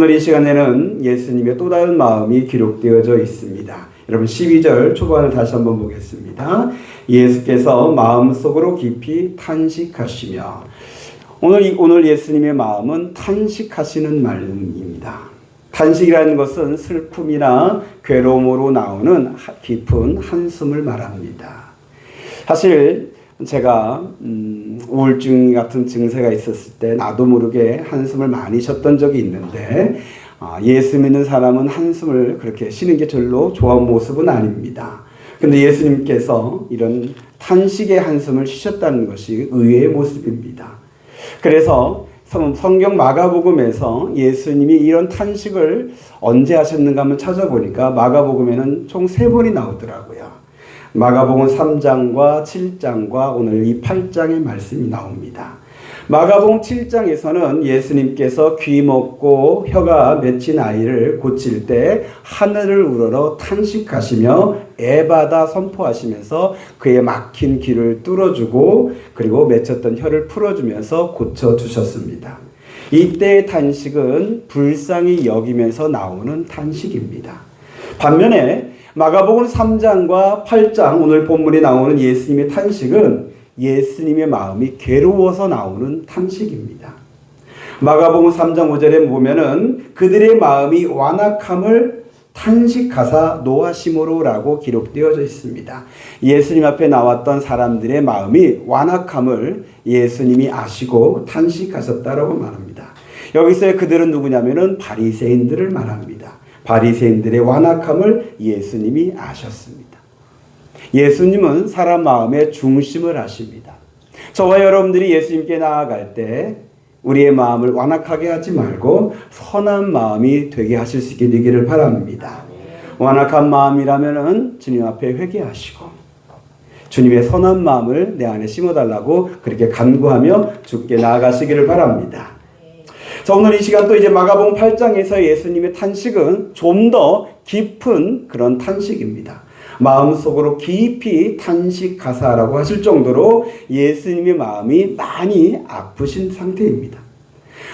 오늘 이 시간에는 예수님의 또 다른 마음이 기록되어져 있습니다. 여러분 12절 초반을 다시 한번 보겠습니다. 예수께서 마음속으로 깊이 탄식하시며, 오늘 예수님의 마음은 탄식하시는 마음입니다. 탄식이라는 것은 슬픔이나 괴로움으로 나오는 깊은 한숨을 말합니다. 사실 제가 우울증 같은 증세가 있었을 때 나도 모르게 한숨을 많이 쉬었던 적이 있는데, 예수 믿는 사람은 한숨을 그렇게 쉬는 게 별로 좋은 모습은 아닙니다. 근데 예수님께서 이런 탄식의 한숨을 쉬셨다는 것이 의외의 모습입니다. 그래서 성경 마가복음에서 예수님이 이런 탄식을 언제 하셨는가 한번 찾아보니까 마가복음에는 총 3번이 나오더라고요. 마가복음 3장과 7장과 오늘 이 8장의 말씀이 나옵니다. 마가복음 7장에서는 예수님께서 귀 먹고 혀가 맺힌 아이를 고칠 때 하늘을 우러러 탄식하시며 에바다 선포하시면서 그의 막힌 귀를 뚫어주고 그리고 맺혔던 혀를 풀어주면서 고쳐주셨습니다. 이때의 탄식은 불쌍히 여기면서 나오는 탄식입니다. 반면에 마가복음 3장과 8장 오늘 본문에 나오는 예수님의 탄식은 예수님의 마음이 괴로워서 나오는 탄식입니다. 마가복음 3장 5절에 보면은 그들의 마음이 완악함을 탄식하사 노하심으로라고 기록되어져 있습니다. 예수님 앞에 나왔던 사람들의 마음이 완악함을 예수님이 아시고 탄식하셨다라고 말합니다. 여기서 그들은 누구냐면은 바리새인들을 말합니다. 바리새인들의 완악함을 예수님이 아셨습니다. 예수님은 사람 마음의 중심을 아십니다. 저와 여러분들이 예수님께 나아갈 때 우리의 마음을 완악하게 하지 말고 선한 마음이 되게 하실 수 있게 되기를 바랍니다. 완악한 마음이라면은 주님 앞에 회개하시고 주님의 선한 마음을 내 안에 심어달라고 그렇게 간구하며 주께 나아가시기를 바랍니다. 자, 오늘 이 시간 또 이제 마가복음 8장에서 예수님의 탄식은 좀 더 깊은 그런 탄식입니다. 마음속으로 깊이 탄식하사라고 하실 정도로 예수님의 마음이 많이 아프신 상태입니다.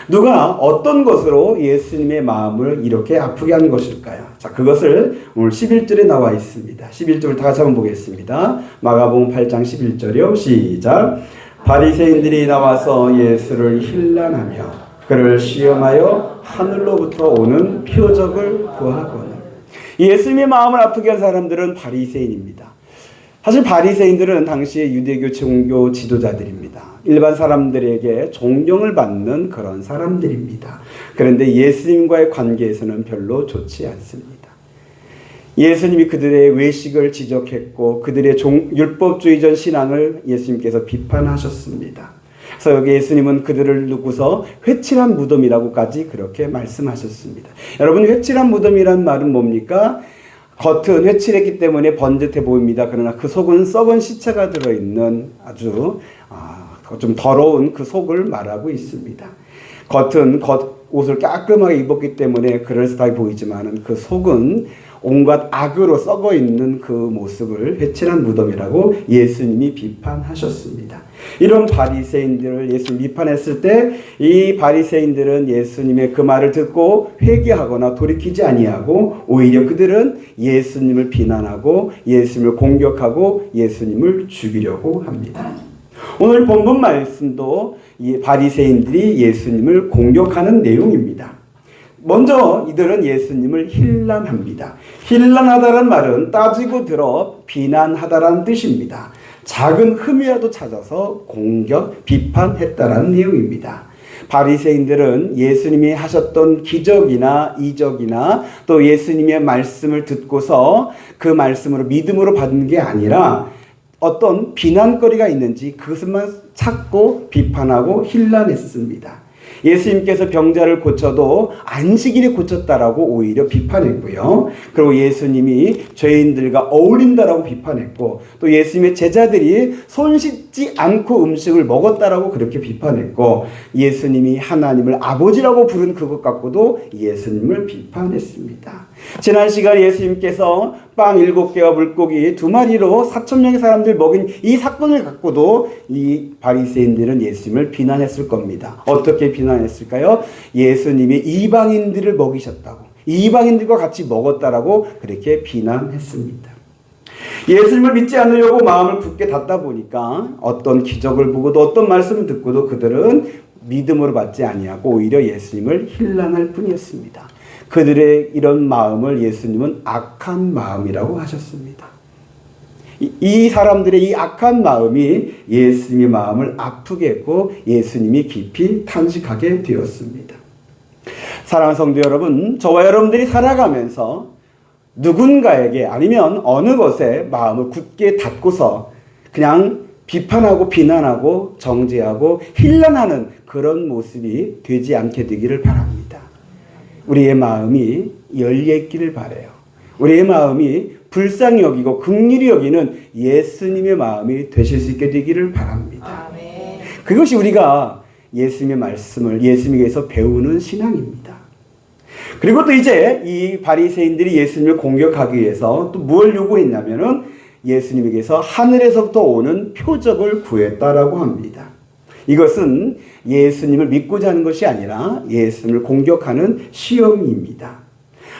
누가 어떤 것으로 예수님의 마음을 이렇게 아프게 한 것일까요? 자, 그것을 오늘 11절에 나와 있습니다. 11절을 다시 한번 보겠습니다. 마가복음 8장 11절이요. 시작. 바리새인들이 나와서 예수를 힐난하며 그를 시험하여 하늘로부터 오는 표적을 구하거늘. 예수님의 마음을 아프게 한 사람들은 바리새인입니다. 사실 바리새인들은 당시의 유대교 종교 지도자들입니다. 일반 사람들에게 존경을 받는 그런 사람들입니다. 그런데 예수님과의 관계에서는 별로 좋지 않습니다. 예수님이 그들의 외식을 지적했고 그들의 율법주의적 신앙을 예수님께서 비판하셨습니다. 그래서 여기 예수님은 그들을 두고서 회칠한 무덤이라고까지 그렇게 말씀하셨습니다. 여러분, 회칠한 무덤이란 말은 뭡니까? 겉은 회칠했기 때문에 번듯해 보입니다. 그러나 그 속은 썩은 시체가 들어있는 아주 좀 더러운 그 속을 말하고 있습니다. 겉은 옷을 깔끔하게 입었기 때문에 그럴싸하게 보이지만 그 속은 온갖 악으로 썩어 있는 그 모습을 회칠한 무덤이라고 예수님이 비판하셨습니다. 이런 바리새인들을 예수님 비판했을 때 이 바리새인들은 예수님의 그 말을 듣고 회개하거나 돌이키지 아니하고 오히려 그들은 예수님을 비난하고 예수님을 공격하고 예수님을 죽이려고 합니다. 오늘 본문 말씀도 이 바리새인들이 예수님을 공격하는 내용입니다. 먼저 이들은 예수님을 힐난합니다. 힐난하다는 말은 따지고 들어 비난하다라는 뜻입니다. 작은 흠이라도 찾아서 공격, 비판했다라는 내용입니다. 바리새인들은 예수님이 하셨던 기적이나 이적이나 또 예수님의 말씀을 듣고서 그 말씀으로 믿음으로 받는 게 아니라 어떤 비난거리가 있는지 그것만 찾고 비판하고 힐난했습니다. 예수님께서 병자를 고쳐도 안식일에 고쳤다라고 오히려 비판했고요. 그리고 예수님이 죄인들과 어울린다라고 비판했고 또 예수님의 제자들이 손 씻지 않고 음식을 먹었다라고 그렇게 비판했고 예수님이 하나님을 아버지라고 부른 그것 갖고도 예수님을 비판했습니다. 지난 시간 예수님께서 빵 7개와 물고기 2마리로 4,000명의 사람들 먹인 이 사건을 갖고도 이 바리새인들은 예수님을 비난했을 겁니다. 어떻게 비난했을까요? 예수님이 이방인들을 먹이셨다고, 이방인들과 같이 먹었다라고 그렇게 비난했습니다. 예수님을 믿지 않으려고 마음을 굳게 닫다 보니까 어떤 기적을 보고도 어떤 말씀을 듣고도 그들은 믿음으로 받지 아니하고 오히려 예수님을 힐난할 뿐이었습니다. 그들의 이런 마음을 예수님은 악한 마음이라고 하셨습니다. 이 사람들의 이 악한 마음이 예수님의 마음을 아프게 했고 예수님이 깊이 탄식하게 되었습니다. 사랑하는 성도 여러분, 저와 여러분들이 살아가면서 누군가에게 아니면 어느 것에 마음을 굳게 닫고서 그냥 비판하고 비난하고 정죄하고 힐난하는 그런 모습이 되지 않게 되기를 바랍니다. 우리의 마음이 열려있기를 바라요. 우리의 마음이 불쌍히 여기고 긍휼히 여기는 예수님의 마음이 되실 수 있게 되기를 바랍니다. 아멘. 그것이 우리가 예수님의 말씀을 예수님에게서 배우는 신앙입니다. 그리고 또 이제 이 바리새인들이 예수님을 공격하기 위해서 또 뭘 요구했냐면은 예수님에게서 하늘에서부터 오는 표적을 구했다라고 합니다. 이것은 예수님을 믿고자 하는 것이 아니라 예수님을 공격하는 시험입니다.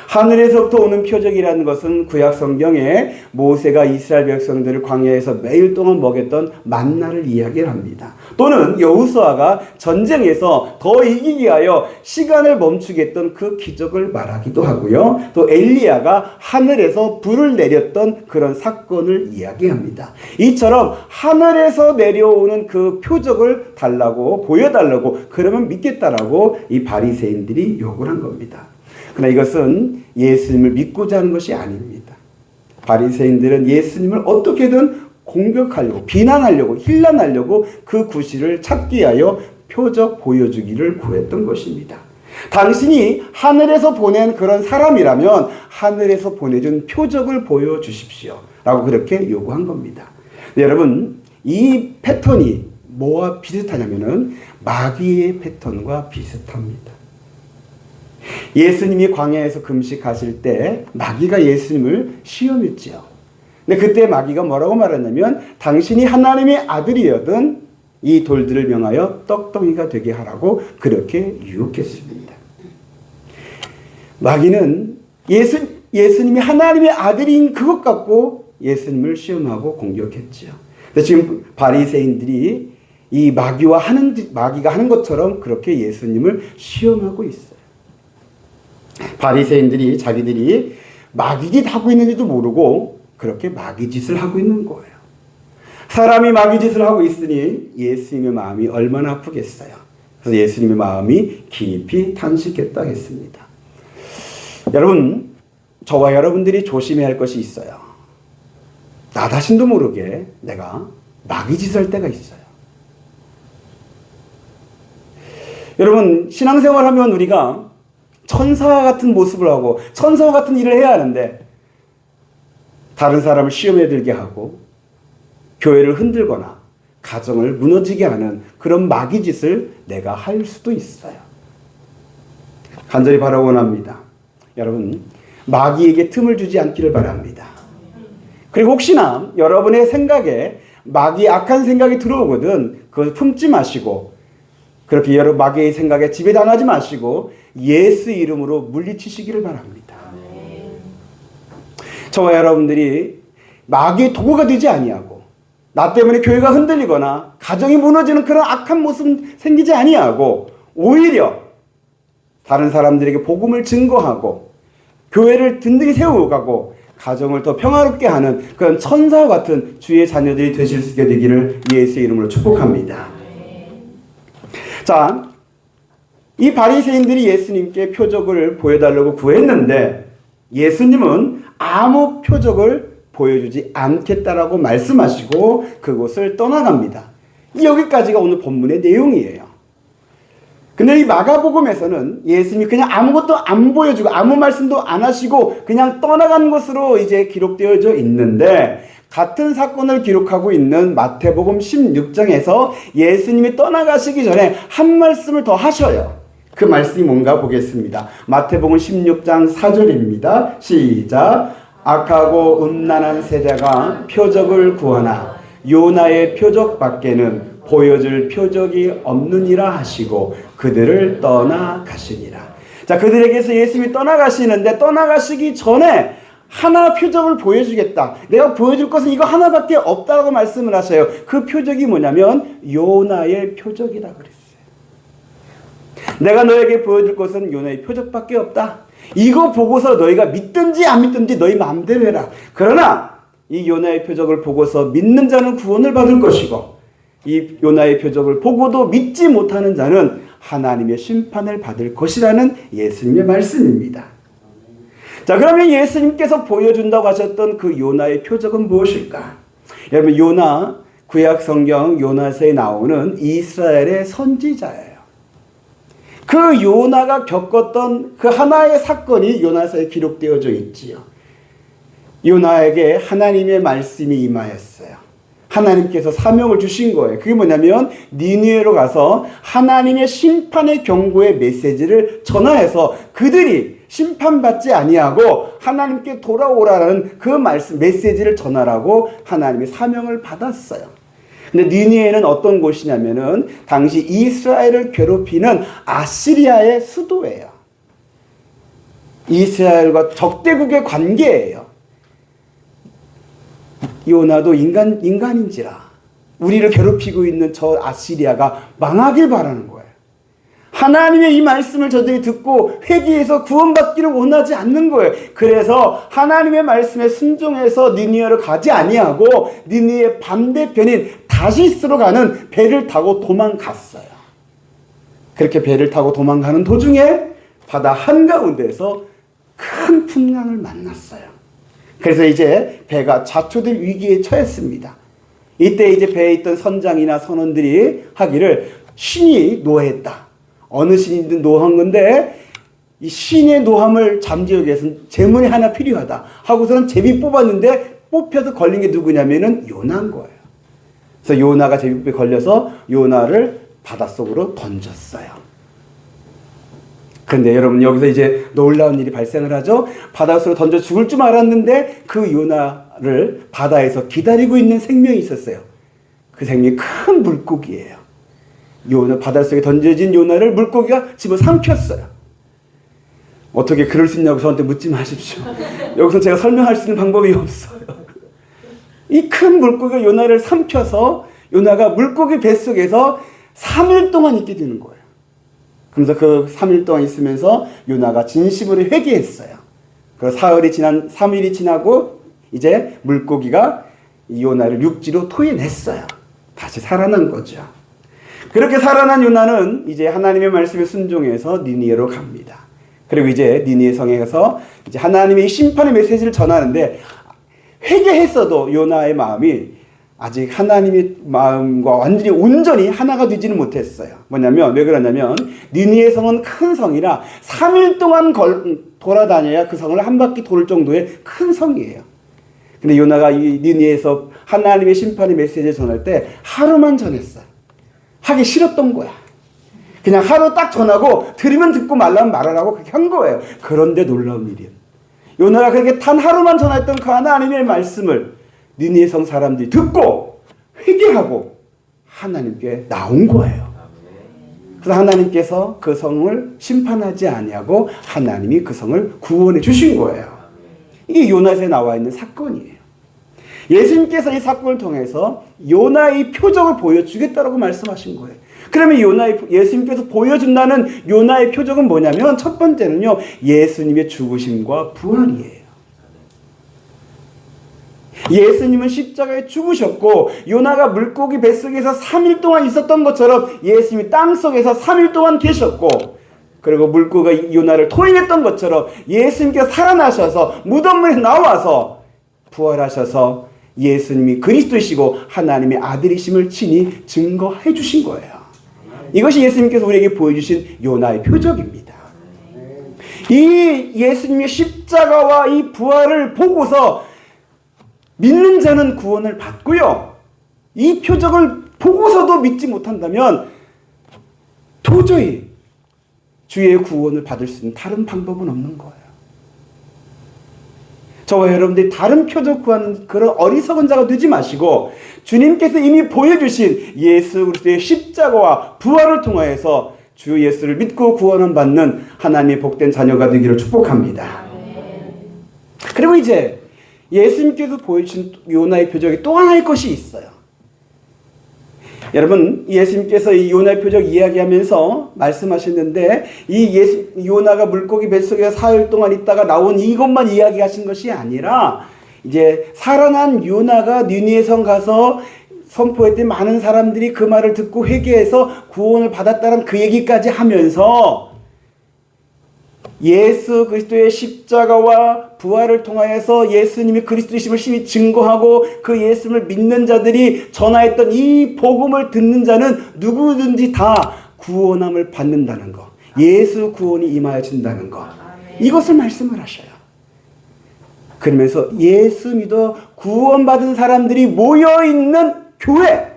하늘에서부터 오는 표적이라는 것은 구약 성경에 모세가 이스라엘 백성들을 광야에서 매일 동안 먹였던 만나를 이야기합니다. 또는 여호수아가 전쟁에서 더 이기기 위하여 시간을 멈추게 했던 그 기적을 말하기도 하고요. 또 엘리야가 하늘에서 불을 내렸던 그런 사건을 이야기합니다. 이처럼 하늘에서 내려오는 그 표적을 달라고 보여달라고 그러면 믿겠다라고 이 바리새인들이 요구를 한 겁니다. 그러나 이것은 예수님을 믿고자 하는 것이 아닙니다. 바리새인들은 예수님을 어떻게든 공격하려고 비난하려고 힐난하려고 그 구실을 찾기 위하여 표적 보여주기를 구했던 것입니다. 당신이 하늘에서 보낸 그런 사람이라면 하늘에서 보내준 표적을 보여주십시오 라고 그렇게 요구한 겁니다. 네, 여러분 이 패턴이 뭐와 비슷하냐면은 마귀의 패턴과 비슷합니다. 예수님이 광야에서 금식하실 때 마귀가 예수님을 시험했지요. 근데 그때 마귀가 뭐라고 말했냐면 당신이 하나님의 아들이여든 이 돌들을 명하여 떡덩이가 되게 하라고 그렇게 유혹했습니다. 마귀는 예수님이 하나님의 아들인 그것 갖고 예수님을 시험하고 공격했지요. 근데 지금 바리새인들이 이 마귀가 하는 것처럼 그렇게 예수님을 시험하고 있어요. 바리새인들이 자기들이 마귀짓 하고 있는지도 모르고 그렇게 마귀짓을 하고 있는 거예요. 사람이 마귀짓을 하고 있으니 예수님의 마음이 얼마나 아프겠어요. 그래서 예수님의 마음이 깊이 탄식했다 했습니다. 여러분, 저와 여러분들이 조심해야 할 것이 있어요. 나 자신도 모르게 내가 마귀짓을 할 때가 있어요. 여러분, 신앙생활 하면 우리가 천사와 같은 모습을 하고 천사와 같은 일을 해야 하는데 다른 사람을 시험에 들게 하고 교회를 흔들거나 가정을 무너지게 하는 그런 마귀짓을 내가 할 수도 있어요. 간절히 바라고 원합니다. 여러분, 마귀에게 틈을 주지 않기를 바랍니다. 그리고 혹시나 여러분의 생각에 마귀의 악한 생각이 들어오거든 그걸 품지 마시고 그렇게 여러 마귀의 생각에 지배당하지 마시고 예수 이름으로 물리치시기를 바랍니다. 저와 여러분들이 마귀의 도구가 되지 아니하고 나 때문에 교회가 흔들리거나 가정이 무너지는 그런 악한 모습 생기지 아니하고 오히려 다른 사람들에게 복음을 증거하고 교회를 든든히 세워가고 가정을 더 평화롭게 하는 그런 천사와 같은 주의 자녀들이 되실 수 있게 되기를 예수의 이름으로 축복합니다. 자, 이 바리새인들이 예수님께 표적을 보여달라고 구했는데 예수님은 아무 표적을 보여주지 않겠다라고 말씀하시고 그곳을 떠나갑니다. 여기까지가 오늘 본문의 내용이에요. 근데 이 마가복음에서는 예수님이 그냥 아무것도 안 보여주고 아무 말씀도 안 하시고 그냥 떠나간 것으로 이제 기록되어져 있는데 같은 사건을 기록하고 있는 마태복음 16장에서 예수님이 떠나가시기 전에 한 말씀을 더 하셔요. 그 말씀이 뭔가 보겠습니다. 마태복음 16장 4절입니다. 시작. 악하고 음란한 세대가 표적을 구하나 요나의 표적밖에는 보여줄 표적이 없느니라 하시고 그들을 떠나가시니라. 자, 그들에게서 예수님이 떠나가시는데 떠나가시기 전에 하나 표적을 보여주겠다. 내가 보여줄 것은 이거 하나밖에 없다고 말씀을 하셔요. 그 표적이 뭐냐면 요나의 표적이라 그랬어요. 내가 너에게 보여줄 것은 요나의 표적밖에 없다. 이거 보고서 너희가 믿든지 안 믿든지 너희 마음대로 해라. 그러나 이 요나의 표적을 보고서 믿는 자는 구원을 받을 것이고 이 요나의 표적을 보고도 믿지 못하는 자는 하나님의 심판을 받을 것이라는 예수님의 말씀입니다. 자, 그러면 예수님께서 보여준다고 하셨던 그 요나의 표적은 무엇일까? 여러분, 요나, 구약 성경 요나서에 나오는 이스라엘의 선지자예요. 그 요나가 겪었던 그 하나의 사건이 요나서에 기록되어져 있지요. 요나에게 하나님의 말씀이 임하였어요. 하나님께서 사명을 주신 거예요. 그게 뭐냐면 니느웨로 가서 하나님의 심판의 경고의 메시지를 전하여서 그들이 심판받지 아니하고 하나님께 돌아오라는 그 말씀 메시지를 전하라고 하나님의 사명을 받았어요. 근데 니느웨는 어떤 곳이냐면은 당시 이스라엘을 괴롭히는 아시리아의 수도예요. 이스라엘과 적대국의 관계예요. 요나도 인간인지라 우리를 괴롭히고 있는 저 아시리아가 망하길 바라는 거예요. 하나님의 이 말씀을 저들이 듣고 회개해서 구원받기를 원하지 않는 거예요. 그래서 하나님의 말씀에 순종해서 니느웨로 가지 아니하고 니느웨 반대편인 다시스로 가는 배를 타고 도망갔어요. 그렇게 배를 타고 도망가는 도중에 바다 한가운데에서 큰 풍랑을 만났어요. 그래서 이제 배가 자초될 위기에 처했습니다. 이때 이제 배에 있던 선장이나 선원들이 하기를 신이 노했다. 어느 신이든 노한 건데 이 신의 노함을 잠재우기 위해서는 제물이 하나 필요하다 하고서는 제비 뽑았는데 뽑혀서 걸린 게 누구냐면은 요나인 거예요. 그래서 요나가 제비뽑에 걸려서 요나를 바닷속으로 던졌어요. 그런데 여러분 여기서 이제 놀라운 일이 발생을 하죠. 바닷속으로 던져 죽을 줄 알았는데 그 요나를 바다에서 기다리고 있는 생명이 있었어요. 그 생명이 큰 물고기예요. 요나 바닷속에 던져진 요나를 물고기가 집어 삼켰어요. 어떻게 그럴 수 있냐고 저한테 묻지 마십시오. 여기서 제가 설명할 수 있는 방법이 없어요. 이 큰 물고기가 요나를 삼켜서 요나가 물고기 뱃속에서 3일 동안 있게 되는 거예요. 그래서 그 3일 동안 있으면서 요나가 진심으로 회개했어요. 그래서 3일이 지나고 이제 물고기가 이 요나를 육지로 토해냈어요. 다시 살아난 거죠. 그렇게 살아난 요나는 이제 하나님의 말씀에 순종해서 니느웨로 갑니다. 그리고 이제 니느웨 성에 가서 이제 하나님의 심판의 메시지를 전하는데 회개했어도 요나의 마음이 아직 하나님의 마음과 완전히 온전히 하나가 되지는 못했어요. 뭐냐면 왜 그러냐면 니느웨 성은 큰 성이라 3일 동안 돌아다녀야 그 성을 한 바퀴 돌 정도의 큰 성이에요. 근데 요나가 이 니느웨에서 하나님의 심판의 메시지를 전할 때 하루만 전했어요. 하기 싫었던 거야. 그냥 하루 딱 전하고 들으면 듣고 말라면 말하라고 그렇게 한 거예요. 그런데 놀라운 일이에요. 요나가 그렇게 단 하루만 전했던 그 하나님의 말씀을 니느웨 성 사람들이 듣고 회개하고 하나님께 나온 거예요. 그래서 하나님께서 그 성을 심판하지 아니하고 하나님이 그 성을 구원해 주신 거예요. 이게 요나서에 나와 있는 사건이에요. 예수님께서 이 사건을 통해서 요나의 표적을 보여주겠다라고 말씀하신 거예요. 그러면 예수님께서 보여준다는 요나의 표적은 뭐냐면 첫 번째는요, 예수님의 죽으심과 부활이에요. 예수님은 십자가에 죽으셨고 요나가 물고기 뱃속에서 3일 동안 있었던 것처럼 예수님이 땅속에서 3일 동안 계셨고, 그리고 물고기가 요나를 토해냈던 것처럼 예수님께서 살아나셔서 무덤문에 나와서 부활하셔서 예수님이 그리스도이시고 하나님의 아들이심을 친히 증거해 주신 거예요. 이것이 예수님께서 우리에게 보여주신 요나의 표적입니다. 이 예수님의 십자가와 이 부활을 보고서 믿는 자는 구원을 받고요, 이 표적을 보고서도 믿지 못한다면 도저히 주의 구원을 받을 수 있는 다른 방법은 없는 거예요. 저와 여러분들이 다른 표적 구하는 그런 어리석은 자가 되지 마시고 주님께서 이미 보여주신 예수 그리스도의 십자가와 부활을 통하여서 주 예수를 믿고 구원을 받는 하나님의 복된 자녀가 되기를 축복합니다. 그리고 이제 예수님께서 보여주신 요나의 표적이 또 하나의 것이 있어요. 여러분, 예수님께서 이 요나의 표적 이야기하면서 말씀하셨는데 이 요나가 물고기 뱃속에 4일 동안 있다가 나온 이것만 이야기하신 것이 아니라 이제 살아난 요나가 니느웨 성 가서 선포했더니 많은 사람들이 그 말을 듣고 회개해서 구원을 받았다는 그 얘기까지 하면서 예수 그리스도의 십자가와 부활을 통하여서 예수님이 그리스도이심을 심히 증거하고 그 예수님을 믿는 자들이 전하였던 이 복음을 듣는 자는 누구든지 다 구원함을 받는다는 것, 예수 구원이 임하여 준다는 것, 이것을 말씀을 하셔요. 그러면서 예수 믿어 구원받은 사람들이 모여있는 교회,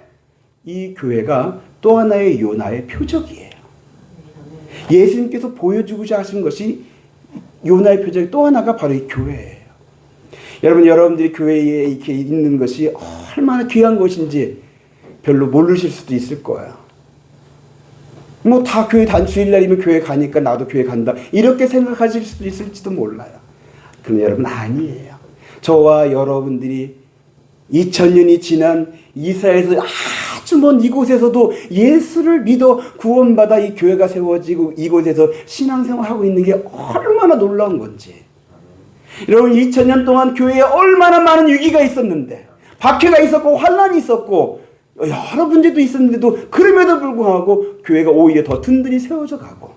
이 교회가 또 하나의 요나의 표적이에요. 예수님께서 보여주고자 하신 것이 요나의 표적이 또 하나가 바로 이 교회예요. 여러분들이 교회에 이렇게 있는 것이 얼마나 귀한 것인지 별로 모르실 수도 있을 거예요. 뭐 다 교회 주일날이면 교회 가니까 나도 교회 간다 이렇게 생각하실 수도 있을지도 몰라요. 그런데 여러분 아니에요. 저와 여러분들이 2000년이 지난 이스라엘에서 아주 먼 이곳에서도 예수를 믿어 구원받아 이 교회가 세워지고 이곳에서 신앙생활하고 있는 게 얼마나 놀라운 건지. 여러분 2000년 동안 교회에 얼마나 많은 위기가 있었는데 박해가 있었고 환난이 있었고 여러 문제도 있었는데도 그럼에도 불구하고 교회가 오히려 더 든든히 세워져 가고.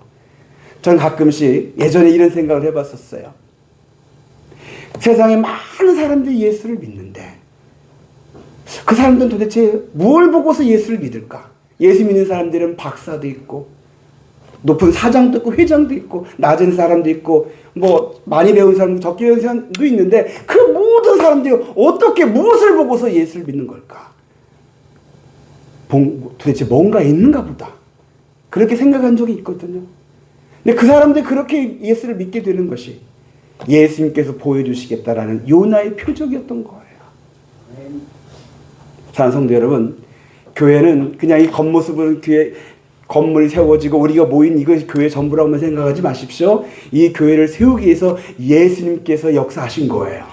전 가끔씩 예전에 이런 생각을 해봤었어요. 세상에 많은 사람들이 예수를 믿는데 그 사람들은 도대체 뭘 보고서 예수를 믿을까? 예수 믿는 사람들은 박사도 있고 높은 사장도 있고 회장도 있고 낮은 사람도 있고 뭐 많이 배운 사람도 적게 배운 사람도 있는데 그 모든 사람들이 어떻게 무엇을 보고서 예수를 믿는 걸까? 도대체 뭔가 있는가 보다. 그렇게 생각한 적이 있거든요. 근데 그 사람들이 그렇게 예수를 믿게 되는 것이 예수님께서 보여주시겠다라는 요나의 표적이었던 거예요. 사랑하는 성도 여러분, 교회는 그냥 이 겉모습은 건물이 세워지고 우리가 모인 이것이 교회 전부라고만 생각하지 마십시오. 이 교회를 세우기 위해서 예수님께서 역사하신 거예요.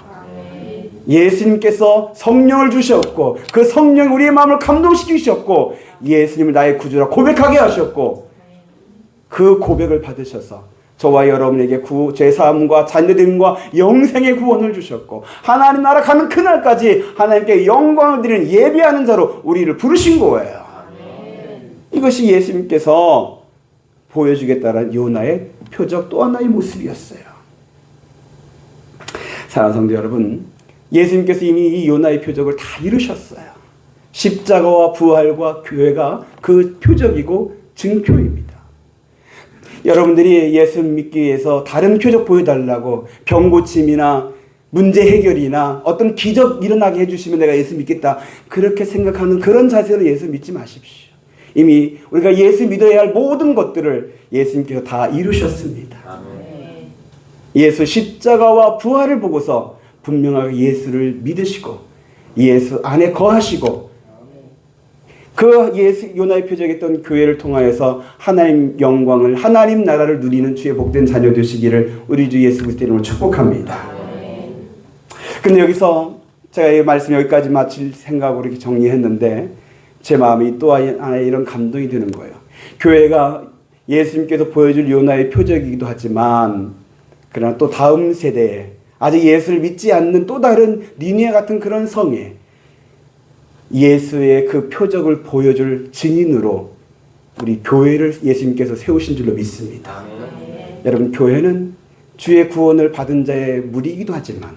예수님께서 성령을 주셨고 그 성령이 우리의 마음을 감동시키셨고 예수님을 나의 구주라 고백하게 하셨고 그 고백을 받으셔서 저와 여러분에게 죄사함과 자녀됨과 영생의 구원을 주셨고 하나님 나라 가는 그날까지 하나님께 영광을 드리는 예배하는 자로 우리를 부르신 거예요. 이것이 예수님께서 보여주겠다는 요나의 표적 또 하나의 모습이었어요. 사랑하는 성도 여러분, 예수님께서 이미 이 요나의 표적을 다 이루셨어요. 십자가와 부활과 교회가 그 표적이고 증표입니다. 여러분들이 예수 믿기 위해서 다른 표적 보여달라고 병 고침이나 문제 해결이나 어떤 기적 일어나게 해주시면 내가 예수 믿겠다 그렇게 생각하는 그런 자세로 예수 믿지 마십시오. 이미 우리가 예수 믿어야 할 모든 것들을 예수님께서 다 이루셨습니다. 예수 십자가와 부활을 보고서 분명하게 예수를 믿으시고 예수 안에 거하시고 그 예수 요나의 표적했던 교회를 통하여서 하나님 영광을 하나님 나라를 누리는 주의 복된 자녀 되시기를 우리 주 예수 그리스도 이름으로 축복합니다. 근데 여기서 제가 이 말씀 여기까지 마칠 생각으로 이렇게 정리했는데 제 마음이 또 하나의 이런 감동이 드는 거예요. 교회가 예수님께서 보여줄 요나의 표적이기도 하지만 그러나 또 다음 세대에 아직 예수를 믿지 않는 또 다른 니느웨 같은 그런 성에 예수의 그 표적을 보여줄 증인으로 우리 교회를 예수님께서 세우신 줄로 믿습니다. 여러분, 교회는 주의 구원을 받은 자의 무리이기도 하지만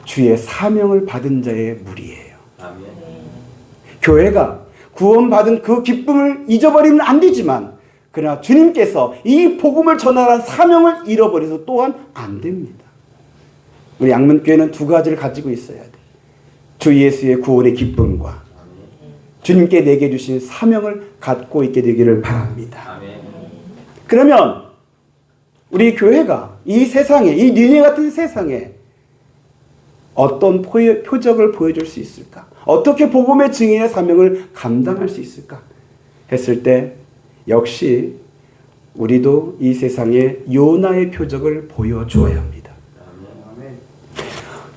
주의 사명을 받은 자의 무리예요. 교회가 구원받은 그 기쁨을 잊어버리면 안 되지만 그러나 주님께서 이 복음을 전하라는 사명을 잃어버려서 또한 안 됩니다. 우리 양문교회는 두 가지를 가지고 있어야 돼. 주 예수의 구원의 기쁨과 주님께 내게 주신 사명을 갖고 있게 되기를 바랍니다. 그러면 우리 교회가 이 세상에, 이 니느웨 같은 세상에 어떤 표적을 보여줄 수 있을까? 어떻게 복음의 증인의 사명을 감당할 수 있을까? 했을 때 역시 우리도 이 세상에 요나의 표적을 보여주어야 합니다.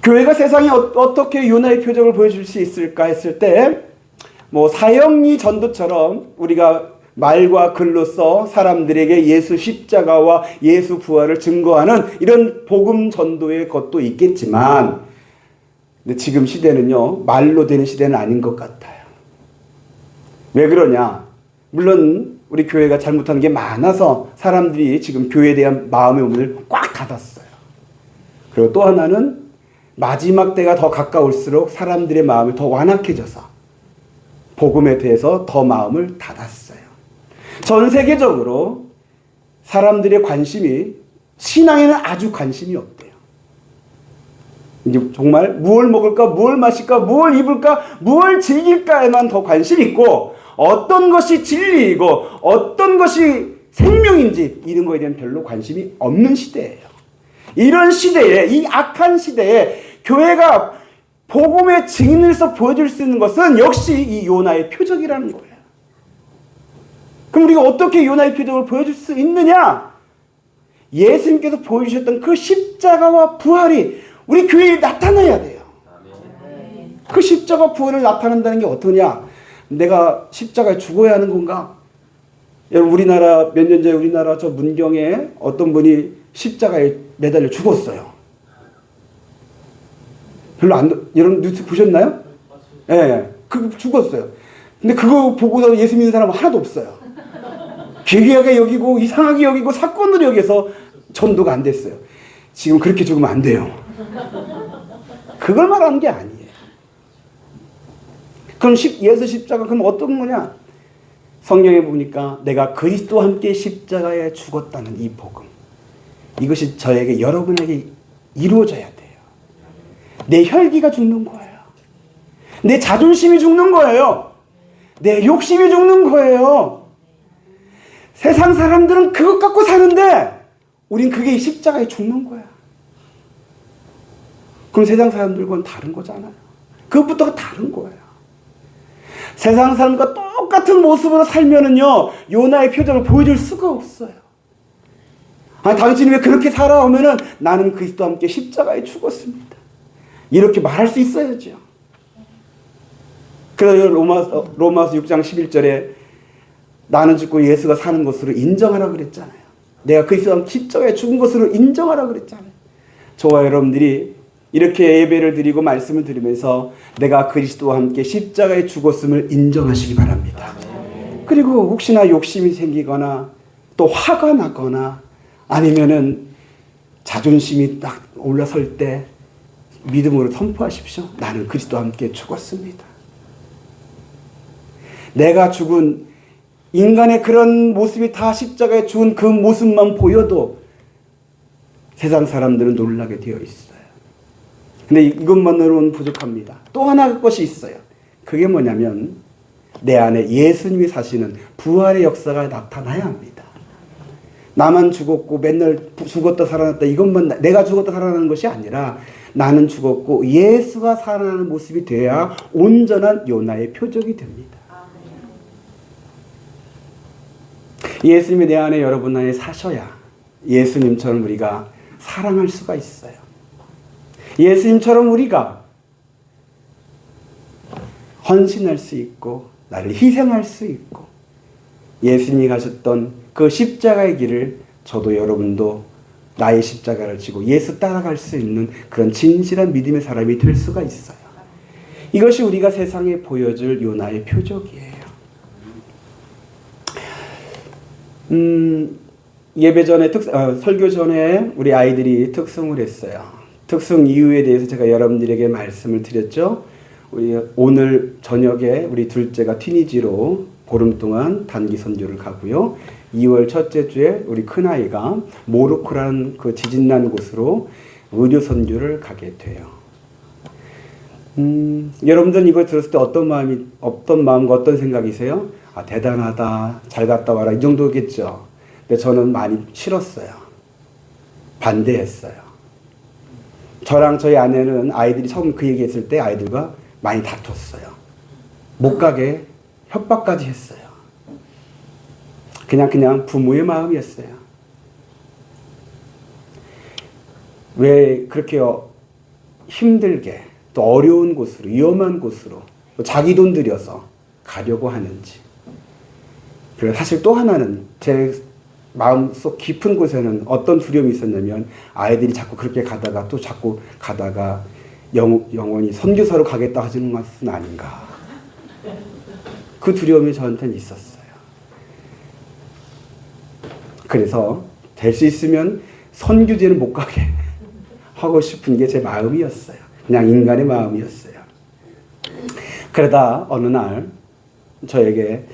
교회가 세상에 어떻게 요나의 표적을 보여줄 수 있을까 했을 때 사형리 전도처럼 우리가 말과 글로써 사람들에게 예수 십자가와 예수 부활을 증거하는 이런 복음 전도의 것도 있겠지만, 근데 지금 시대는요, 말로 되는 시대는 아닌 것 같아요. 왜 그러냐? 물론 우리 교회가 잘못하는 게 많아서 사람들이 지금 교회에 대한 마음의 문을 꽉 닫았어요. 그리고 또 하나는 마지막 때가 더 가까울수록 사람들의 마음이 더 완악해져서 복음에 대해서 더 마음을 닫았어요. 전 세계적으로 사람들의 관심이 신앙에는 아주 관심이 없대요. 이제 정말 무엇을 먹을까, 무엇을 마실까, 무엇을 입을까, 무엇을 즐길까에만 더 관심이 있고, 어떤 것이 진리이고 어떤 것이 생명인지 이런 거에 대한 별로 관심이 없는 시대예요. 이런 시대에, 이 악한 시대에 교회가 복음의 증인으로서 보여줄 수 있는 것은 역시 이 요나의 표적이라는 거예요. 그럼 우리가 어떻게 요나의 표적을 보여줄 수 있느냐? 예수님께서 보여주셨던 그 십자가와 부활이 우리 교회에 나타나야 돼요. 그 십자가 부활을 나타낸다는 게 어떠냐? 내가 십자가에 죽어야 하는 건가? 여러분, 우리나라 몇 년 전에 우리나라 저 문경에 어떤 분이 십자가에 매달려 죽었어요. 별로 여러분 뉴스 보셨나요? 예, 네, 죽었어요. 근데 그거 보고서 예수 믿는 사람은 하나도 없어요. 괴괴하게 여기고 이상하게 여기고 사건으로 여기서 전도가 안 됐어요. 지금 그렇게 죽으면 안 돼요. 그걸 말하는 게 아니에요. 그럼 예수 십자가 그럼 어떤 거냐? 성경에 보니까 내가 그리스도와 함께 십자가에 죽었다는 이 복음, 이것이 저에게 여러분에게 이루어져야 돼요. 내 혈기가 죽는 거예요. 내 자존심이 죽는 거예요. 내 욕심이 죽는 거예요. 세상 사람들은 그것 갖고 사는데 우린 그게 십자가에 죽는 거야. 그럼 세상 사람들과는 다른 거잖아요. 그것부터가 다른 거예요. 세상 사람과 똑같은 모습으로 살면은요, 요나의 표적을 보여줄 수가 없어요. 당신이 왜 그렇게 살아오면은 나는 그리스도와 함께 십자가에 죽었습니다. 이렇게 말할 수 있어야죠. 그래서 로마서 6장 11절에 나는 죽고 예수가 사는 것으로 인정하라 그랬잖아요. 내가 그리스도와 함께 십자가에 죽은 것으로 인정하라 그랬잖아요. 저와 여러분들이 이렇게 예배를 드리고 말씀을 들으면서 내가 그리스도와 함께 십자가에 죽었음을 인정하시기 바랍니다. 그리고 혹시나 욕심이 생기거나 또 화가 나거나 아니면은 자존심이 딱 올라설 때 믿음으로 선포하십시오. 나는 그리스도와 함께 죽었습니다. 내가 죽은 인간의 그런 모습이 다 십자가에 죽은 그 모습만 보여도 세상 사람들은 놀라게 되어 있어요. 근데 이것만으로는 부족합니다. 또 하나 것이 있어요. 그게 뭐냐면 내 안에 예수님이 사시는 부활의 역사가 나타나야 합니다. 나만 죽었고 맨날 죽었다 살아났다, 이것만 내가 죽었다 살아나는 것이 아니라 나는 죽었고 예수가 살아나는 모습이 돼야 온전한 요나의 표적이 됩니다. 예수님이 내 안에, 여러분 안에 사셔야 예수님처럼 우리가 사랑할 수가 있어요. 예수님처럼 우리가 헌신할 수 있고 나를 희생할 수 있고 예수님이 가셨던 그 십자가의 길을 저도 여러분도 나의 십자가를 지고 예수 따라갈 수 있는 그런 진실한 믿음의 사람이 될 수가 있어요. 이것이 우리가 세상에 보여줄 요나의 표적이에요. 예배 전에 설교 전에 우리 아이들이 특승을 했어요. 특승 이유에 대해서 제가 여러분들에게 말씀을 드렸죠. 우리 오늘 저녁에 우리 둘째가 튀니지로 보름 동안 단기 선교를 가고요. 2월 첫째 주에 우리 큰아이가 모로코라는 그 지진난 곳으로 의료 선교를 가게 돼요. 여러분들은 이걸 들었을 때 어떤 마음과 어떤 생각이세요? 대단하다, 잘 갔다 와라, 이 정도겠죠. 근데 저는 많이 싫었어요. 반대했어요. 저랑 저희 아내는 아이들이 처음 그 얘기했을 때 아이들과 많이 다퉜어요. 못 가게 협박까지 했어요. 그냥 부모의 마음이었어요. 왜 그렇게 힘들게 또 어려운 곳으로, 위험한 곳으로 또 자기 돈 들여서 가려고 하는지. 그리고 사실 또 하나는 제 마음속 깊은 곳에는 어떤 두려움이 있었냐면 아이들이 자꾸 그렇게 가다가 또 자꾸 가다가 영원히 선교사로 가겠다 하시는 것은 아닌가. 그 두려움이 저한테는 있었어요. 그래서 될 수 있으면 선교지는 못 가게 하고 싶은 게 제 마음이었어요. 그냥 인간의 마음이었어요. 그러다 어느 날 저에게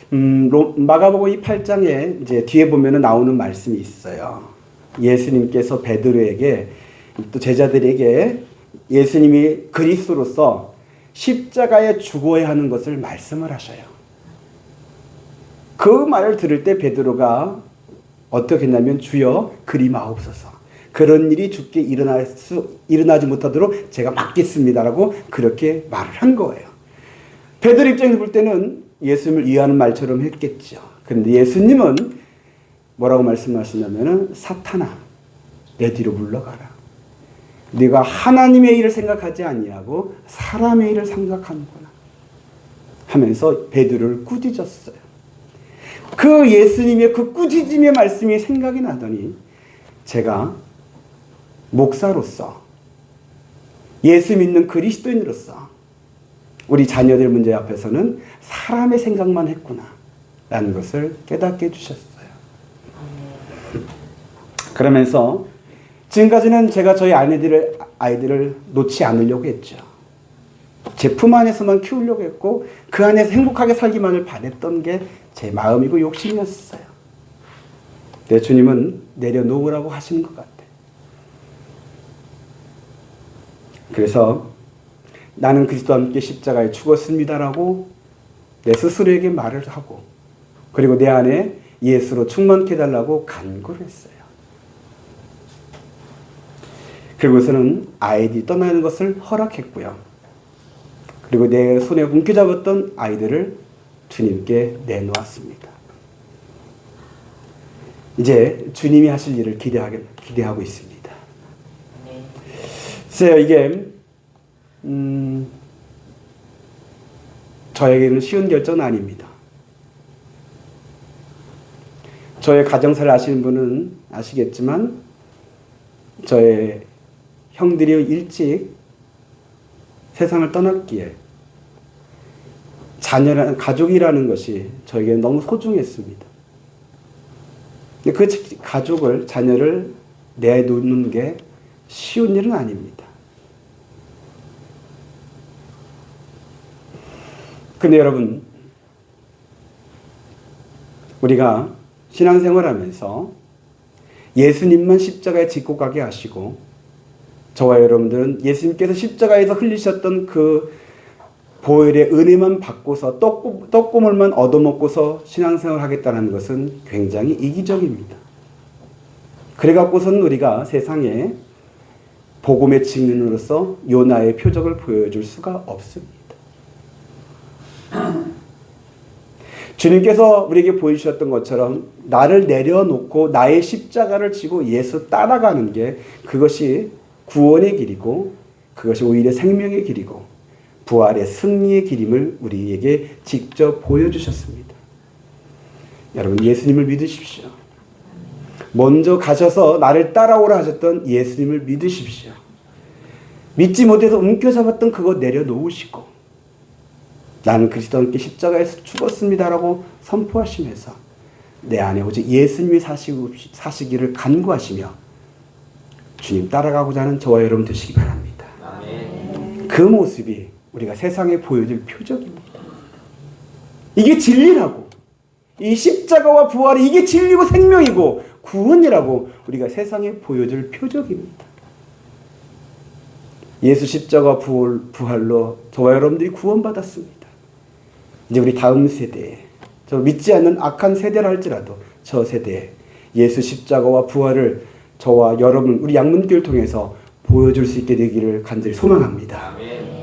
마가복음 8장에 이제 뒤에 보면은 나오는 말씀이 있어요. 예수님께서 베드로에게 또 제자들에게 예수님이 그리스도로서 십자가에 죽어야 하는 것을 말씀을 하셔요. 그 말을 들을 때 베드로가 어떻게 했냐면 주여 그리 마옵소서. 그런 일이 주께 일어나지 못하도록 제가 막겠습니다라고 그렇게 말을 한 거예요. 베드로 입장에서 볼 때는 예수님을 이해하는 말처럼 했겠죠. 그런데 예수님은 뭐라고 말씀하시냐면은 사탄아 내 뒤로 물러가라. 네가 하나님의 일을 생각하지 아니하고 사람의 일을 생각하는구나 하면서 베드로를 꾸짖었어요. 그 예수님의 그 꾸짖음의 말씀이 생각이 나더니 제가 목사로서 예수 믿는 그리스도인으로서 우리 자녀들 문제 앞에서는 사람의 생각만 했구나 라는 것을 깨닫게 해주셨어요. 그러면서 지금까지는 제가 저희 아이들을 놓지 않으려고 했죠. 제 품 안에서만 키우려고 했고 그 안에서 행복하게 살기만을 바랬던 게 제 마음이고 욕심이었어요. 내 주님은 내려놓으라고 하시는 것 같아요. 그래서 나는 그리스도와 함께 십자가에 죽었습니다라고 내 스스로에게 말을 하고 그리고 내 안에 예수로 충만케 해달라고 간구를 했어요. 그리고서는 아이들이 떠나는 것을 허락했고요. 그리고 내 손에 움켜잡았던 아이들을 주님께 내놓았습니다. 이제 주님이 하실 일을 기대하고 있습니다. 글쎄요, 이게 저에게는 쉬운 결정은 아닙니다. 저의 가정사를 아시는 분은 아시겠지만 저의 형들이 일찍 세상을 떠났기에 자녀라는 가족이라는 것이 저에게는 너무 소중했습니다. 근데 그 가족을 자녀를 내놓는 게 쉬운 일은 아닙니다. 근데 여러분 우리가 신앙생활하면서 예수님만 십자가에 짓고 가게 하시고 저와 여러분들은 예수님께서 십자가에서 흘리셨던 그 보혈의 은혜만 받고서 떡고물만 얻어먹고서 신앙생활을 하겠다는 것은 굉장히 이기적입니다. 그래갖고서는 우리가 세상에 복음의 증인으로서 요나의 표적을 보여줄 수가 없습니다. 주님께서 우리에게 보여주셨던 것처럼 나를 내려놓고 나의 십자가를 지고 예수 따라가는 게 그것이 구원의 길이고 그것이 오히려 생명의 길이고 부활의 승리의 길임을 우리에게 직접 보여주셨습니다. 여러분 예수님을 믿으십시오. 먼저 가셔서 나를 따라오라 하셨던 예수님을 믿으십시오. 믿지 못해서 움켜잡았던 그거 내려놓으시고 나는 그리스도와 함께 십자가에서 죽었습니다라고 선포하시면서 내 안에 오직 예수님이 사시기를 간구하시며 주님 따라가고자 하는 저와 여러분 되시기 바랍니다. 아멘. 그 모습이 우리가 세상에 보여줄 표적입니다. 이게 진리라고. 이 십자가와 부활이 이게 진리고 생명이고 구원이라고 우리가 세상에 보여줄 표적입니다. 예수 십자가 부활로 저와 여러분들이 구원받았습니다. 이제 우리 다음 세대에 저 믿지 않는 악한 세대라 할지라도 저 세대에 예수 십자가와 부활을 저와 여러분 우리 양문교를 통해서 보여줄 수 있게 되기를 간절히 소망합니다. 아멘.